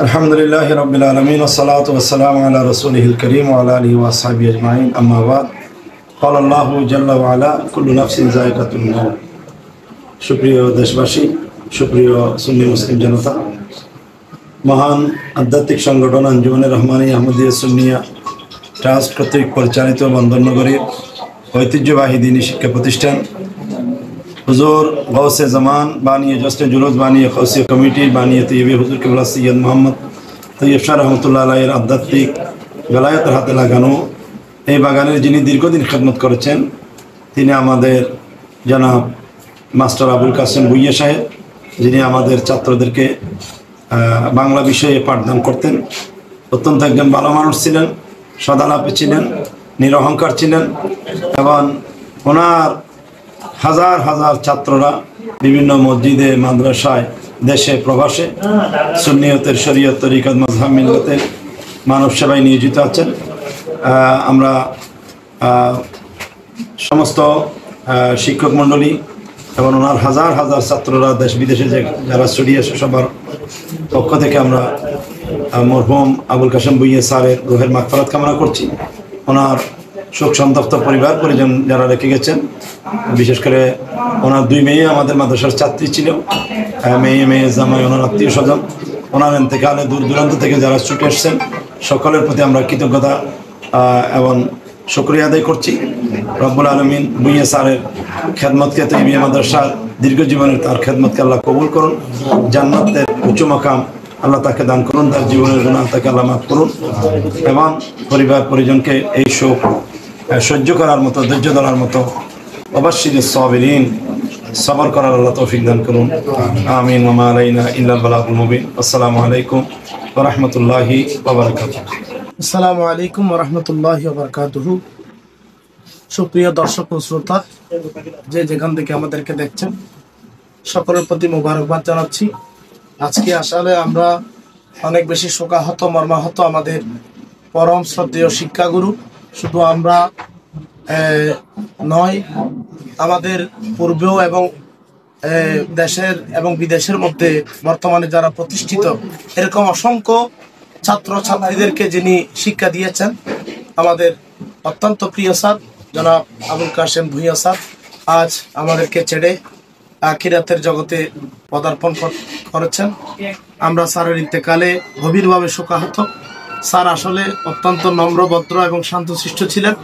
अल्हम्दुलिल्लाहि रब्बिल आलमीन वस्सलातु वस्सलामु अला रसूलिहिल करीम व अला आलिहि व अस्हाबिहि अजमाइन अम्मा बाद क़ाल अल्लाहु जल्ला व अला कुल्लु नफ्सिन जायकातुल मौत। সুপ্রিয় দেশবাসী, সুপ্রিয় সুন্নি মুসলিম জনতা, মহান আধ্যাত্মিক সংগঠন আঞ্জুমানে রহমানী আহমদিয়া সুন্নিয়া ট্রাস্ট কর্তৃক পরিচালিত বন্দরনগরীর ঐতিহ্যবাহী দ্বীনী শিক্ষা প্রতিষ্ঠান হুজুর গৌসে জামান বানিয়ে জস্টে জুলুস বানিয়ে খৌসিয়া কমিটি বানিয়ে তৈয়বে হুজুর কেবলা সৈয়দ মোহাম্মদ তৈয়ব শাহ রহমতুল্লাহ আলাইহির আধ্যাত্মিক বেলায়েতের হাতে লাগানো এই বাগানের যিনি দীর্ঘদিন খেদমত করেছেন তিনি আমাদের জনাব মাস্টার আবুল কাসেম ভুইয়া সাহেব, যিনি আমাদের ছাত্রদেরকে বাংলা বিষয়ে পাঠদান করতেন। অত্যন্ত একজন ভালো মানুষ ছিলেন, সদালাপে ছিলেন, নিরহংকার ছিলেন এবং ওনার হাজার হাজার ছাত্ররা বিভিন্ন মসজিদে মাদ্রাসায় দেশে প্রবাসে সুন্নিয়তের শরীয়ত তরিকত মাযহাব মিল্লাতের মানব সেবায় নিয়োজিত আছেন। আমরা সমস্ত শিক্ষক মণ্ডলী এবং ওনার হাজার হাজার ছাত্ররা দেশ বিদেশে যারা ছড়িয়ে আসে সবার পক্ষ থেকে আমরা মরহুম আবুল কাসেম ভুইয়া স্যারের রুহের মাগফিরাত কামনা করছি। ওনার শোক সন্তপ্ত পরিবার পরিজন যারা রেখে গেছেন, বিশেষ করে ওনার দুই মেয়ে আমাদের মাদ্রাসার ছাত্রী ছিল, মেয়ে জামাই ওনার আত্মীয় স্বজন, ওনার ইন্তেকালে দূর দূরান্ত থেকে যারা ছুটে এসছেন সকলের প্রতি আমরা কৃতজ্ঞতা এবং শুকরিয়া আদায় করছি। রব্বুল আলমিন ভুইয়া স্যারের খেদমতকে তৈয়বিয়া মাদ্রাসার দীর্ঘ জীবনের তার খেদমতকে আল্লাহ কবুল করুন, জান্নাতের উচ্চ মাকাম আল্লাহ তাকে দান করুন, তার জীবনের গুনাহ তাকে আল্লাহ মাফ করুন এবং পরিবার পরিজনকে এই শোক সহ্য করার মতো, ধৈর্য ধরার মতো অবশ্যই সাবিরিন সবর করার আল্লাহ তৌফিক দান করুন। আমিন ওয়া মা আলাইনা ইল্লাল বালাগুল মুবিন। আসসালামু আলাইকুম ওয়া রাহমাতুল্লাহি ওয়া বারাকাতুহু। আসসালামু আলাইকুম ওয়া রাহমাতুল্লাহি ওয়া বারাকাতুহু। সুপ্রিয় দর্শক ও শ্রোতা, যে যেখান থেকে আমাদেরকে দেখছেন সকলের প্রতি মোবারকবাদ জানাচ্ছি। আজকে আসলে আমরা অনেক বেশি শোকাহত মর্মাহত। আমাদের পরম শ্রদ্ধেয় শিক্ষাগুরু শুধু আমরা নয়, আমাদের পূর্বেও এবং দেশের এবং বিদেশের মধ্যে বর্তমানে যারা প্রতিষ্ঠিত এরকম অসংখ্য ছাত্র ছাত্রীদেরকে যিনি শিক্ষা দিয়েছেন, আমাদের অত্যন্ত প্রিয় স্যার জনাব আবুল কাসেম ভুইয়া স্যার আজ আমাদেরকে ছেড়ে আখিরাতের জগতে পদার্পণ করেছেন। আমরা স্যারের ইন্তেকালে গভীরভাবে শোকাহত। স্যার আসলে অত্যন্ত নম্রভদ্র এবং শান্তশিষ্ট ছিলেন।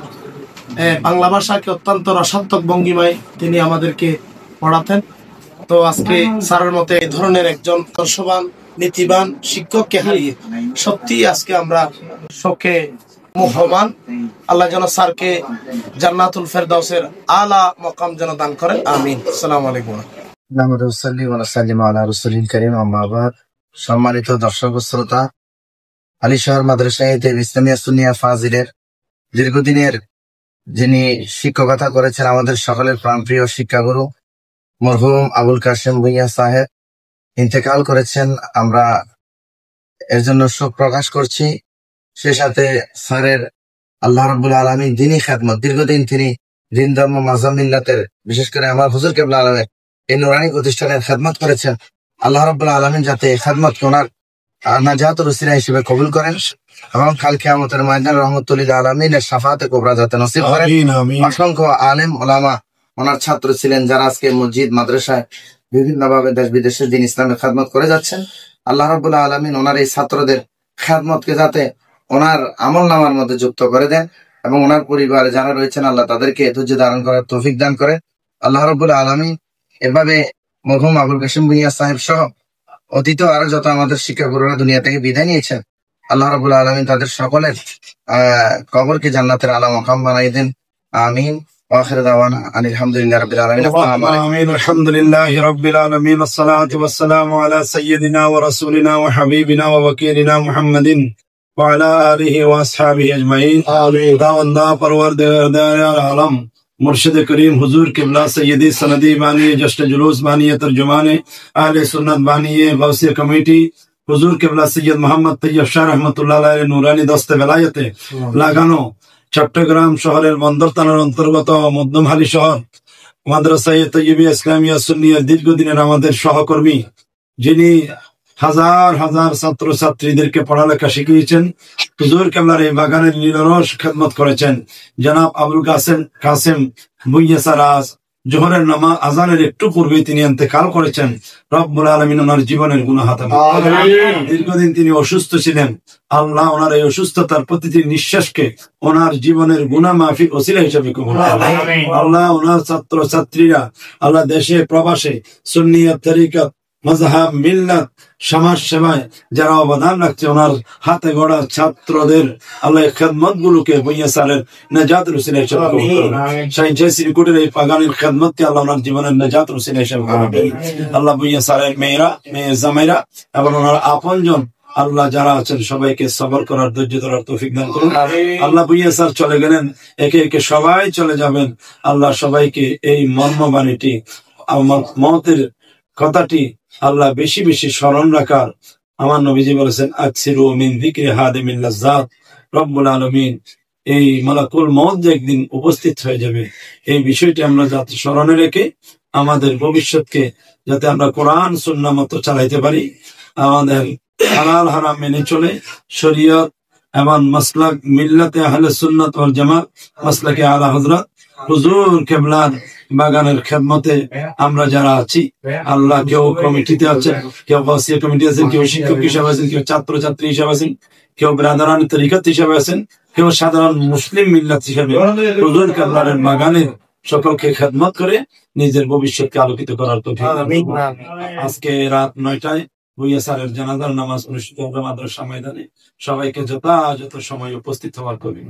বাংলা ভাষাকে অত্যন্ত রসাত্মক ভঙ্গিমায় তিনি আমাদেরকে পড়াতেন। তো আজকে স্যারের মতে এই ধরনের একজন আদর্শবান নীতিবান শিক্ষককে হারিয়ে সত্যি আজকে আমরা শোকে মুহ্যমান। আল্লাহ যেন স্যারকে জান্নাতুল ফেরদাউসের আলা মাকাম যেন দান করেন, আমিন। আসসালামু আলাইকুম। সম্মানিত দর্শক শ্রোতা, আলীশহর মাদ্রাসা ইসলামিয়া সুন্নিয়া ফাজিলের দীর্ঘদিনের যিনি শিক্ষকতা করেছেন আমাদের সকলের প্রাণপ্রিয় শিক্ষাগুরু মরহুম আবুল কাসেম ভুইয়া সাহেব ইন্তেকাল করেছেন। আমরা এর জন্য শোক প্রকাশ করছি। সে সাথে স্যারের আল্লাহ রাব্বুল আলামিন দ্বীনী খেদমত দীর্ঘদিন তিনি দিন ধর্ম মাযহাব মিল্লাতের, বিশেষ করে আমার হুজুর কেবলা আলমের এই নুরানি প্রতিষ্ঠানের খেদমত করেছেন। আল্লাহ রাব্বুল আলামিন যাতে এই খেদমতকে ওনার নাজাতুর উসিলা হিসেবে কবুল করেন এবং কাল কিয়ামতের ময়দানে রহমতুল্লিল আলামিনের শাফাআতে কুবরা যাতে নসিব করেন। অসংখ্য আলেম ওলামা ওনার ছাত্র ছিলেন যারা আজকে মসজিদ মাদ্রাসায় বিভিন্ন ভাবে দেশ বিদেশের দিন ইসলামের খেদমত করে যাচ্ছেন। আল্লাহ রাব্বুল আলামিন ওনার এই ছাত্রদের খেদমতকে যাতে ওনার আমল নামার মধ্যে যুক্ত করে দেন এবং ওনার পরিবারে যারা রয়েছেন আল্লাহ তাদেরকে ধৈর্য ধারণ করার তৌফিক দান করে। আল্লাহ রাব্বুল আলামিন এভাবে মরহুম আবুল কাসেম ভুইয়া সাহেব সহ অতীত আরো যত আমাদের শিক্ষাগুরুরা দুনিয়া থেকে বিদায় নিয়েছেন, আল্লাহ রাব্বুল আলামিন তাদের সকলের কবরকে জান্নাতের আলা মাকাম বানিয়ে দেন, আমিন। আখির দাওয়ানা আলহামদুলিল্লাহি রাব্বিল আলামিন। আমিন। আলহামদুলিল্লাহি রাব্বিল আলামিন। আসসালাতু ওয়াসসালামু আলা সাইয়্যিদিনা ওয়া রাসূলিনা ওয়া হাবিবিনা ওয়া ওয়াকিলিনা মুহাম্মাদিন ওয়া আলা আলিহি ওয়া আসহাবিহি আজমাইন। আমিন। দাওয়ান্দা পরওয়ারদিগার আলম मुर्शिद करीम हुजूर किबला सैयदी सनदी बानिए जश्न जुलूस बानिए तर्जुमाने आहले सुन्नत बानिए गौसिया कमेटी हुजूर किबला सैयद मोहम्मद तैयब शाह रहमतुल्लाह अलैहि নুরানি দস্তে বেলায়েতে লাগানো চট্টগ্রাম শহরের বন্দর থানার অন্তর্গত মধ্যমহালী শহর মাদ্রাসায়ে তৈয়বিয়া ইসলামিয়া সুন্নিয়া দীর্ঘদিনের আমাদের সহকর্মী, যিনি হাজার হাজার ছাত্র ছাত্রীদেরকে পড়ালেখা শিখিয়েছেন। হুজুর কেবলার এই বাগানের নিরলস খেদমত করেছেন। জনাব আবুল কাসেম ভুঁইয়া সারাজ জোহরের নামাজ আজানের একটু পূর্বে তিনি ইন্তেকাল করেছেন। রব্বুল আলামিন ওনার জীবনের গুনাহ হাত দীর্ঘদিন তিনি অসুস্থ ছিলেন। আল্লাহ ওনার এই অসুস্থতার প্রতিটি নিঃশ্বাসকে ওনার জীবনের গুনাহ মাফিক ওসিলা হিসেবে কবুল করুন। আল্লাহ ওনার ছাত্র ছাত্রীরা আল্লাহ দেশে প্রবাসে সুন্নিয়ত তরিকত মাযহাব মিল্লাত সমাজ সেবায় যারা অবদান রাখছে ওনার হাতে গড়া ছাত্রদের আল্লাহ খেদমত গুলোকে ভুঁইয়া স্যারের নেজাতের উসিলা হিসেবে কবুল করুন। শাহীন শ্রীকুটের এই বাগানের খেদমতকে আল্লাহ ওনার জীবনের নেজাতের উসিলা হিসেবে কবুল করুন। আল্লাহ ভুঁইয়া স্যারের মেয়ের জামাইরা এবং ওনার আপনজন আল্লাহ যারা আছেন সবাইকে সবর করার ধৈর্য ধরার তৌফিক দান করুন। আল্লাহ ভুঁইয়া স্যার চলে গেলেন, একে একে সবাই চলে যাবেন। আল্লাহ সবাইকে এই মর্মবাণীটি আমার মতের কথাটি আল্লাহ বেশি বেশি স্মরণ রাখার আমার নবীজি বলেছেন, আকসিরু মিন যিকরি হাদিমিল লাজ্জাত। রব্বুল আলামিন এই মালাকুল মউত যে একদিন উপস্থিত হয়ে যাবে, এই বিষয়টি আমরা যাতে স্মরণে রেখে আমাদের ভবিষ্যৎকে যাতে আমরা কোরআন সুন্নাহ মতো চালাইতে পারি, আমাদের হালাল হারাম মেনে চলে শরীয়ত এবং মাসলাক মিল্লাতে আহলে সুন্নাত ওয়াল জামাত মাসলাকে আলা হযরত হুজুর কেবলার বাগানের খেদমতে আমরা যারা আছি, আল্লাহ কেউ কমিটিতে আছেন, কেউ ওয়াসিয়া কমিটি আছেন, কেউ শিক্ষক হিসাবে আছেন, কেউ ছাত্র ছাত্রী হিসাবে আছেন, কেউ ব্রাদারান তরিকত হিসাবে আছেন, কেউ সাধারণ মুসলিম মিল্লাত হিসাবে হুজুর কেবলার বাগানের সকলকে খেদমত করে নিজের ভবিষ্যৎকে আলোকিত করার তৌফিক। আজকে রাত 9টায় ভুঁইয়া স্যারের জানাজার নামাজ অনুষ্ঠিত হবে মাদ্রাসা ময়দানে। সবাইকে যথাযথ সময় উপস্থিত হওয়ার কবি।